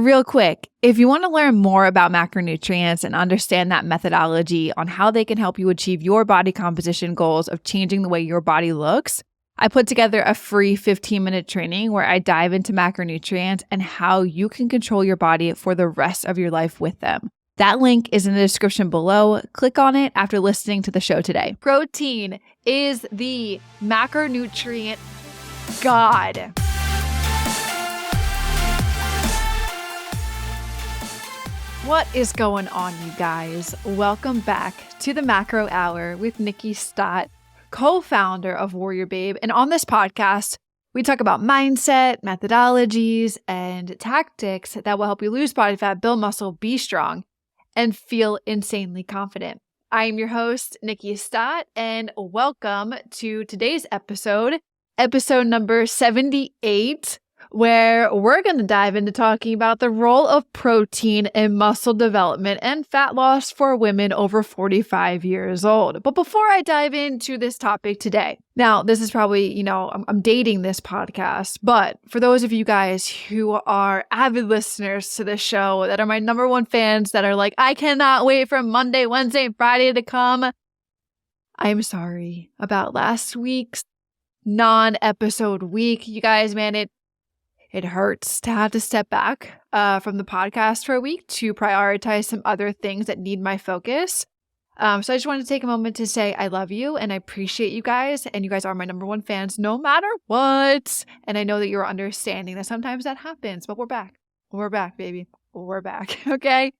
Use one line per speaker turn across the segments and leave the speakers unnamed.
Real quick, if you want to learn more about macronutrients and understand that methodology on how they can help you achieve your body composition goals of changing the way your body looks, I put together a free 15-minute training where I dive into macronutrients and how you can control your body for the rest of your life with them. That link is in the description below. Click on it after listening to the show today. Protein is the macronutrient god. What is going on, you guys? Welcome back to the Macro Hour with Nikkiey Stott, co-founder of WarriorBabe. And on this podcast, we talk about mindset, methodologies, and tactics that will help you lose body fat, build muscle, be strong, and feel insanely confident. I am your host, Nikkiey Stott, and welcome to today's episode number 78, where we're going to dive into talking about the role of protein in muscle development and fat loss for women over 45 years old. But before I dive into this topic today, now this is probably, I'm dating this podcast, but for those of you guys who are avid listeners to this show, that are my number one fans, that are like, I cannot wait for Monday, Wednesday, and Friday to come, I'm sorry about last week's non-episode week. You guys, man, it hurts to have to step back from the podcast for a week to prioritize some other things that need my focus. So I just wanted to take a moment to say I love you and I appreciate you guys. And you guys are my number one fans no matter what. And I know that you're understanding that sometimes that happens, but we're back. We're back, baby. We're back. Okay.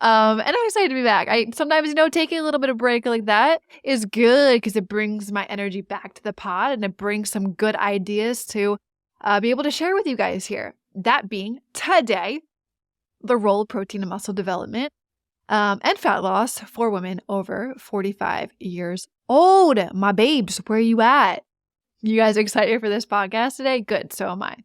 And I'm excited to be back. Sometimes, taking a little bit of break like that is good because it brings my energy back to the pod and it brings some good ideas to be able to share with you guys here. That being today, the role of protein in muscle development and fat loss for women over 45 years old. My babes, where are you at? You guys excited for this podcast today? Good, so am I.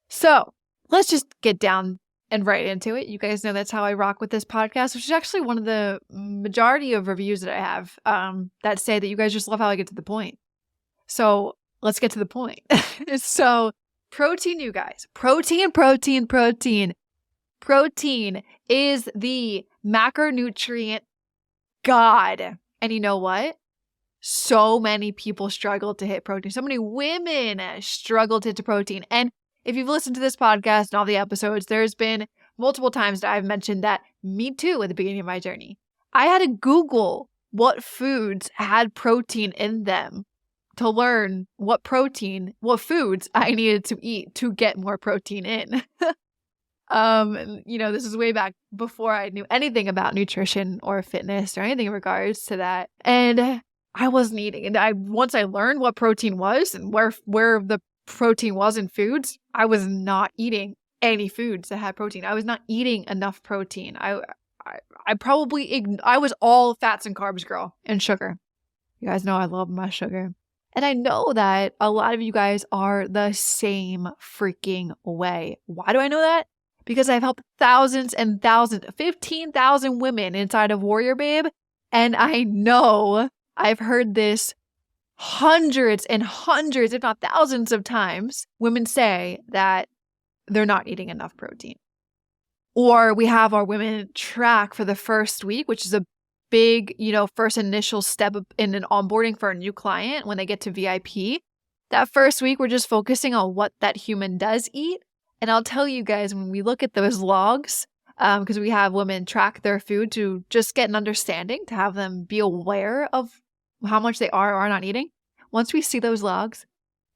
So let's just get down and right into it. You guys know that's how I rock with this podcast, which is actually one of the majority of reviews that I have that say that you guys just love how I get to the point. So let's get to the point. So protein, you guys. Protein. Protein is the macronutrient god. And you know what? So many people struggle to hit protein. So many women struggle to hit protein. And if you've listened to this podcast and all the episodes, there's been multiple times that I've mentioned that me too at the beginning of my journey. I had to Google what foods had protein in them to learn what foods I needed to eat to get more protein in. This is way back before I knew anything about nutrition or fitness or anything in regards to that. And I wasn't eating. And once I learned what protein was and where the protein was in foods, I was not eating any foods that had protein. I was not eating enough protein. I was all fats and carbs girl and sugar. You guys know I love my sugar. And I know that a lot of you guys are the same freaking way. Why do I know that? Because I've helped thousands and thousands, 15,000 women inside of WarriorBabe. And I know I've heard this hundreds and hundreds, if not thousands of times, women say that they're not eating enough protein. Or we have our women track for the first week, which is a big, first initial step in an onboarding for a new client when they get to VIP. That first week, we're just focusing on what that human does eat. And I'll tell you guys, when we look at those logs, because we have women track their food to just get an understanding, to have them be aware of how much they are or are not eating. Once we see those logs,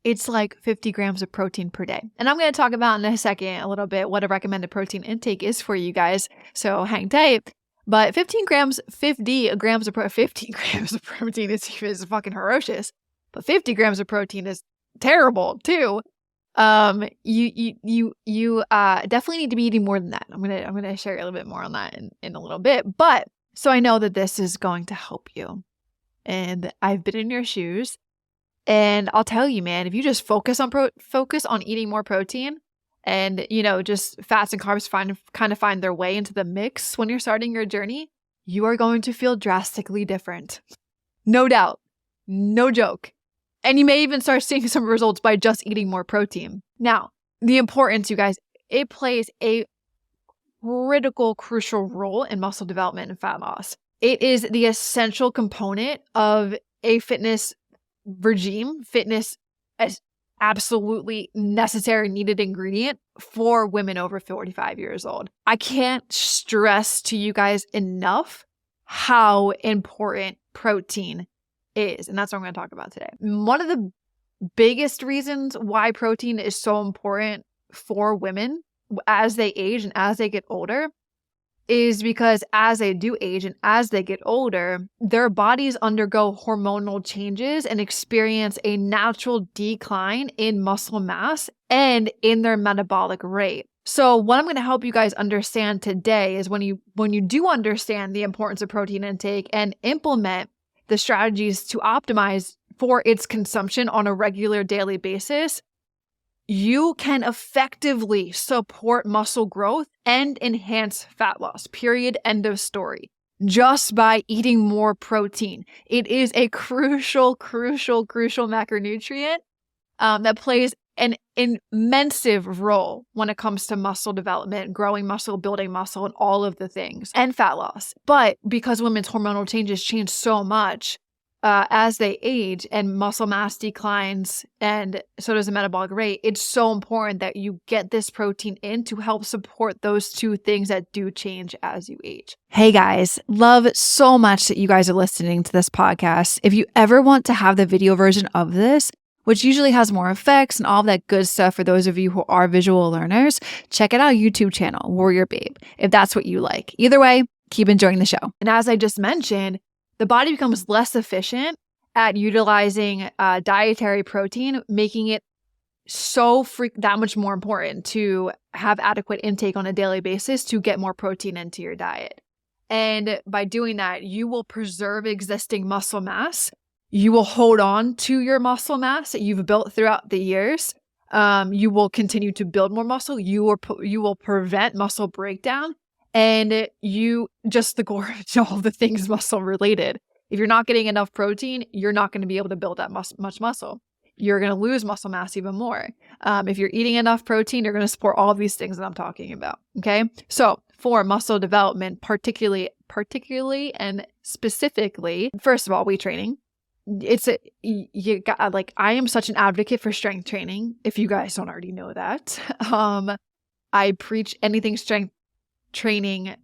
it's like 50 grams of protein per day. And I'm going to talk about in a second a little bit what a recommended protein intake is for you guys. So hang tight. But 50 grams of protein is fucking ferocious. But 50 grams of protein is terrible too. You definitely need to be eating more than that. I'm gonna share a little bit more on that in a little bit. But so I know that this is going to help you, and I've been in your shoes, and I'll tell you, man, if you just focus on eating more protein, and just fats and carbs find their way into the mix when you're starting your journey, you are going to feel drastically different. No doubt. No joke. And you may even start seeing some results by just eating more protein. Now, the importance, you guys, it plays a crucial role in muscle development and fat loss. It is the essential component of a fitness regime. Fitness is absolutely necessary, needed ingredient for women over 45 years old. I can't stress to you guys enough how important protein is. And that's what I'm going to talk about today. One of the biggest reasons why protein is so important for women as they age and as they get older is because as they do age and as they get older, their bodies undergo hormonal changes and experience a natural decline in muscle mass and in their metabolic rate. So what I'm going to help you guys understand today is when you do understand the importance of protein intake and implement the strategies to optimize for its consumption on a regular daily basis, you can effectively support muscle growth and enhance fat loss, period, end of story, just by eating more protein. It is a crucial macronutrient that plays an immense role when it comes to muscle development, growing muscle, building muscle, and all of the things, and fat loss. But because women's hormonal changes change so much, as they age and muscle mass declines and so does the metabolic rate, it's so important that you get this protein in to help support those two things that do change as you age. Hey guys, love so much that you guys are listening to this podcast. If you ever want to have the video version of this, which usually has more effects and all that good stuff for those of you who are visual learners, check out our YouTube channel, WarriorBabe, if that's what you like. Either way, keep enjoying the show. And as I just mentioned, the body becomes less efficient at utilizing dietary protein, making it that much more important to have adequate intake on a daily basis to get more protein into your diet. And by doing that, you will preserve existing muscle mass. You will hold on to your muscle mass that you've built throughout the years. You will continue to build more muscle. You will prevent muscle breakdown. And the gorge, all the things muscle related. If you're not getting enough protein, you're not going to be able to build that much muscle. You're going to lose muscle mass even more. If you're eating enough protein, you're going to support all of these things that I'm talking about. Okay. So for muscle development, particularly and specifically, first of all, weight training. I am such an advocate for strength training. If you guys don't already know that, I preach anything strength training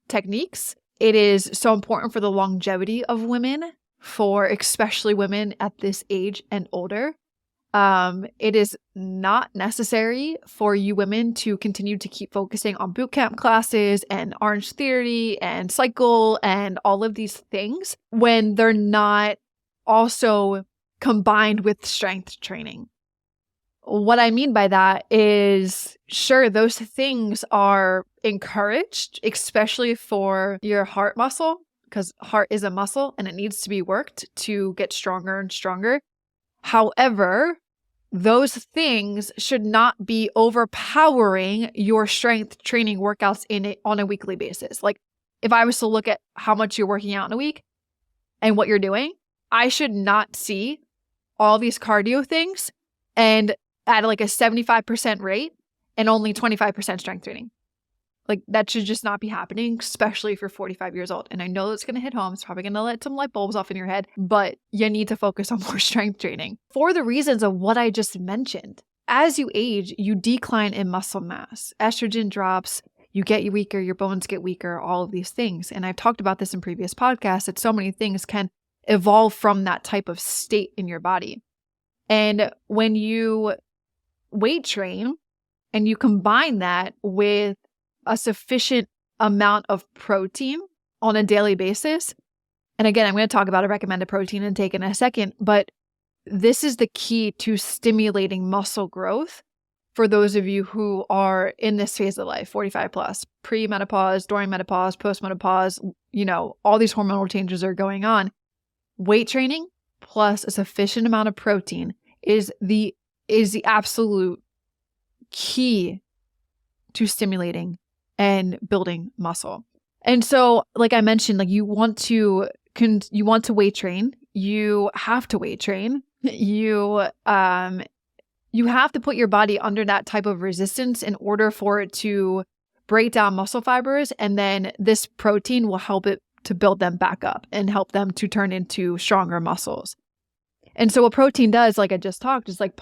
techniques. It is so important for the longevity of women, for especially women at this age and older. It is not necessary for you women to continue to keep focusing on boot camp classes and Orange Theory and cycle and all of these things when they're not also combined with strength training. What I mean by that is, sure, those things are encouraged, especially for your heart muscle, because heart is a muscle and it needs to be worked to get stronger and stronger. However, those things should not be overpowering your strength training workouts on a weekly basis. Like if I was to look at how much you're working out in a week and what you're doing, I should not see all these cardio things and at like a 75% rate and only 25% strength training. Like that should just not be happening, especially if you're 45 years old. And I know it's going to hit home. It's probably going to let some light bulbs off in your head, but you need to focus on more strength training for the reasons of what I just mentioned. As you age, you decline in muscle mass. Estrogen drops, you get weaker, your bones get weaker, all of these things. And I've talked about this in previous podcasts that so many things can evolve from that type of state in your body. And when you weight train and you combine that with a sufficient amount of protein on a daily basis, and again, I'm going to talk about a recommended protein intake in a second, but this is the key to stimulating muscle growth for those of you who are in this phase of life, 45 plus, pre-menopause, during menopause, post-menopause, all these hormonal changes are going on. Weight training plus a sufficient amount of protein is the absolute key to stimulating and building muscle. And so, like I mentioned, like you want to weight train, you have to weight train. You have to put your body under that type of resistance in order for it to break down muscle fibers, and then this protein will help it to build them back up and help them to turn into stronger muscles. And so what protein does, like I just talked, is like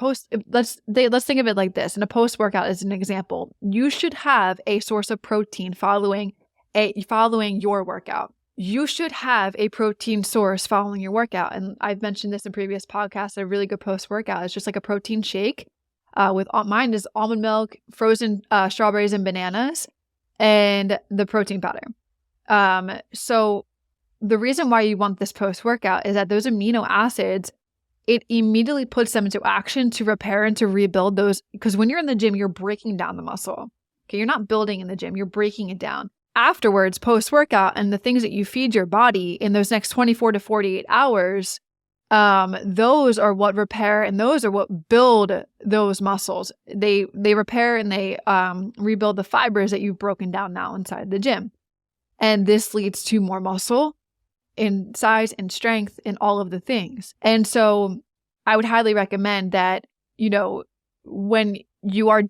let's think of it like this. In a post-workout as an example, you should have a source of protein following your workout. You should have a protein source following your workout. And I've mentioned this in previous podcasts. A really good post-workout is just like a protein shake. Mine is almond milk, frozen strawberries and bananas, and the protein powder. So the reason why you want this post-workout is that those amino acids, it immediately puts them into action to repair and to rebuild those. Because when you're in the gym, you're breaking down the muscle. Okay, you're not building in the gym, you're breaking it down. Afterwards, post-workout, and the things that you feed your body in those next 24 to 48 hours, those are what repair and those are what build those muscles. They repair and they rebuild the fibers that you've broken down now inside the gym. And this leads to more muscle in size and strength and all of the things. And so I would highly recommend that, when you are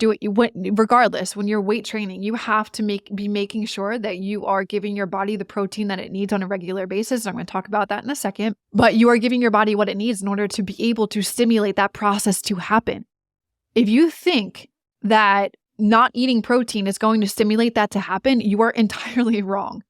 regardless, when you're weight training, you have to be making sure that you are giving your body the protein that it needs on a regular basis. I'm going to talk about that in a second, but you are giving your body what it needs in order to be able to stimulate that process to happen. If you think that not eating protein is going to stimulate that to happen, you are entirely wrong.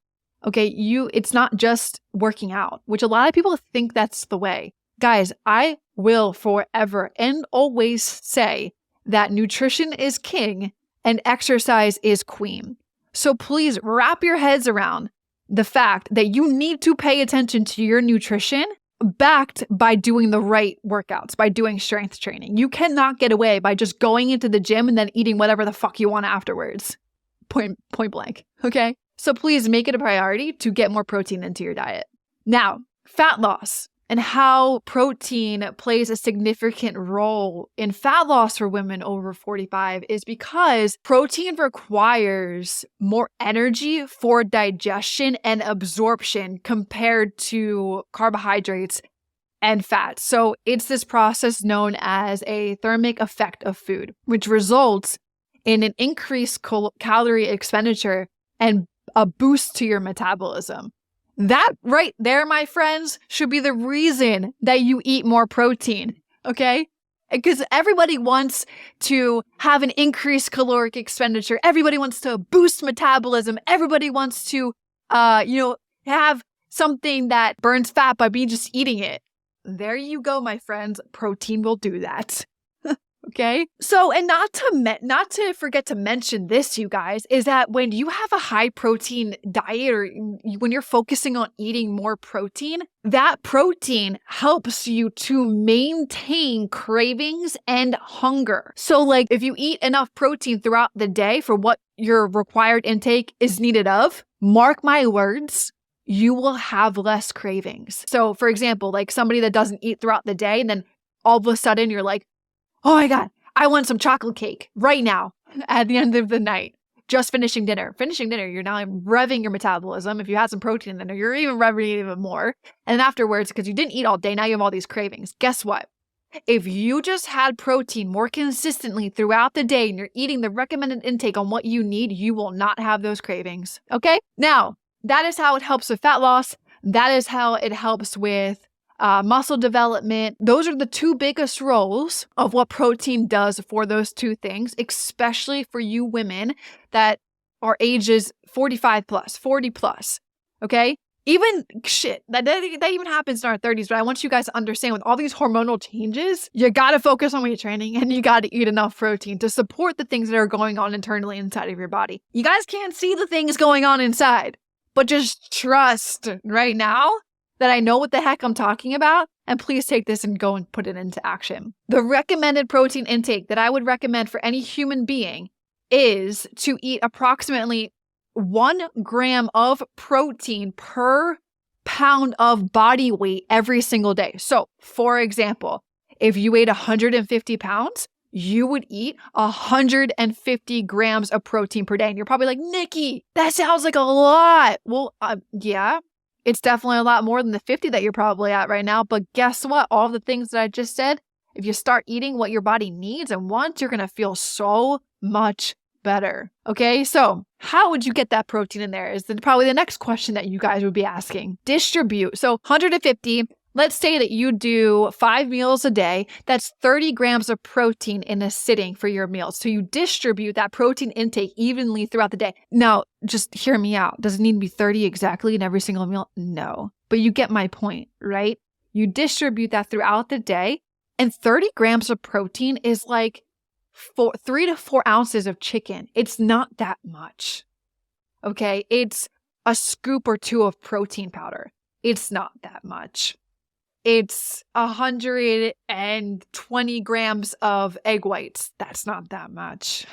Okay, it's not just working out, which a lot of people think that's the way. Guys, I will forever and always say that nutrition is king and exercise is queen. So please wrap your heads around the fact that you need to pay attention to your nutrition backed by doing the right workouts, by doing strength training. You cannot get away by just going into the gym and then eating whatever the fuck you want afterwards. Point blank, okay? So please make it a priority to get more protein into your diet. Now, fat loss and how protein plays a significant role in fat loss for women over 45 is because protein requires more energy for digestion and absorption compared to carbohydrates and fat. So it's this process known as a thermic effect of food, which results in an increased calorie expenditure and a boost to your metabolism. That right there, my friends, should be the reason that you eat more protein, okay? Because everybody wants to have an increased caloric expenditure. Everybody wants to boost metabolism. Everybody wants to, have something that burns fat by just eating it. There you go, my friends. Protein will do that. Okay. So, and not to forget to mention this, you guys, is that when you have a high protein diet or when you're focusing on eating more protein, that protein helps you to maintain cravings and hunger. So like if you eat enough protein throughout the day for what your required intake is needed of, mark my words, you will have less cravings. So for example, like somebody that doesn't eat throughout the day and then all of a sudden you're like, oh my God, I want some chocolate cake right now at the end of the night. Just finishing dinner, you're now revving your metabolism. If you had some protein in dinner, you're even revving it even more. And afterwards, because you didn't eat all day, now you have all these cravings. Guess what? If you just had protein more consistently throughout the day and you're eating the recommended intake on what you need, you will not have those cravings. Okay? Now, that is how it helps with fat loss. That is how it helps with muscle development. Those are the two biggest roles of what protein does for those two things, especially for you women that are ages 45 plus, 40 plus. Okay? Even that even happens in our 30s, but I want you guys to understand with all these hormonal changes, you got to focus on weight training and you got to eat enough protein to support the things that are going on internally inside of your body. You guys can't see the things going on inside, but just trust right now that I know what the heck I'm talking about, and please take this and go and put it into action. The recommended protein intake that I would recommend for any human being is to eat approximately 1 gram of protein per pound of body weight every single day. So, for example, if you weighed 150 pounds, you would eat 150 grams of protein per day. And you're probably like, Nikki, that sounds like a lot. Well, yeah. It's definitely a lot more than the 50 that you're probably at right now. But guess what? All the things that I just said, if you start eating what your body needs and wants, you're going to feel so much better. Okay, so how would you get that protein in there is probably the next question that you guys would be asking. Distribute. So 150, let's say that you do 5 meals a day. That's 30 grams of protein in a sitting for your meals. So you distribute that protein intake evenly throughout the day. Now, just hear me out. Does it need to be 30 exactly in every single meal? No, but you get my point, right? You distribute that throughout the day, and 30 grams of protein is like 3 to 4 ounces of chicken. It's not that much. Okay, it's a scoop or two of protein powder. It's not that much. It's 120 grams of egg whites. That's not that much.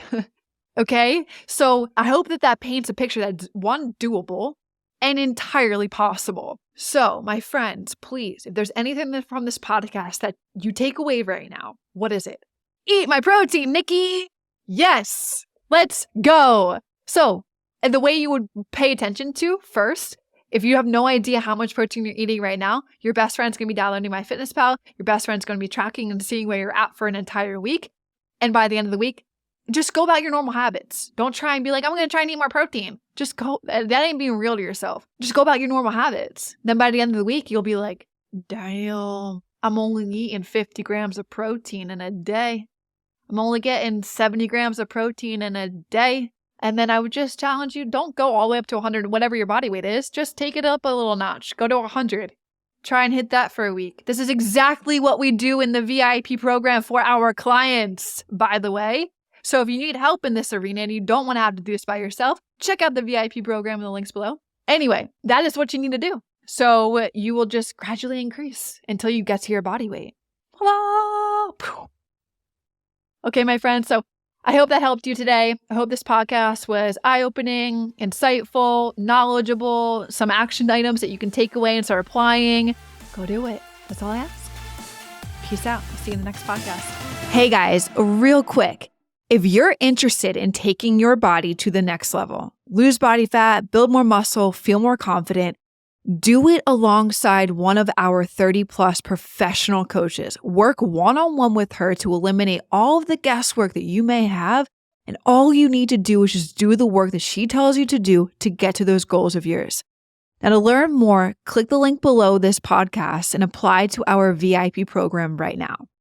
Okay, so I hope that paints a picture that's one, doable and entirely possible. So my friends, please, if there's anything from this podcast that you take away right now, what is it? Eat my protein, Nikki. Yes, let's go. So, and the way you would pay attention to first, if you have no idea how much protein you're eating right now, your best friend's going to be downloading MyFitnessPal. Your best friend's going to be tracking and seeing where you're at for an entire week. And by the end of the week, just go about your normal habits. Don't try and be like, I'm going to try and eat more protein. Just go. That ain't being real to yourself. Just go about your normal habits. Then by the end of the week, you'll be like, damn, I'm only eating 50 grams of protein in a day. I'm only getting 70 grams of protein in a day. And then I would just challenge you, don't go all the way up to 100, whatever your body weight is. Just take it up a little notch. Go to 100. Try and hit that for a week. This is exactly what we do in the VIP program for our clients, by the way. So if you need help in this arena and you don't want to have to do this by yourself, check out the VIP program in the links below. Anyway, that is what you need to do. So you will just gradually increase until you get to your body weight. Okay, my friends. So I hope that helped you today. I hope this podcast was eye-opening, insightful, knowledgeable, some action items that you can take away and start applying. Go do it. That's all I ask. Peace out. I'll see you in the next podcast. Hey guys, real quick. If you're interested in taking your body to the next level, lose body fat, build more muscle, feel more confident, do it alongside one of our 30+ professional coaches. Work one-on-one with her to eliminate all of the guesswork that you may have. And all you need to do is just do the work that she tells you to do to get to those goals of yours. Now, to learn more, click the link below this podcast and apply to our VIP program right now.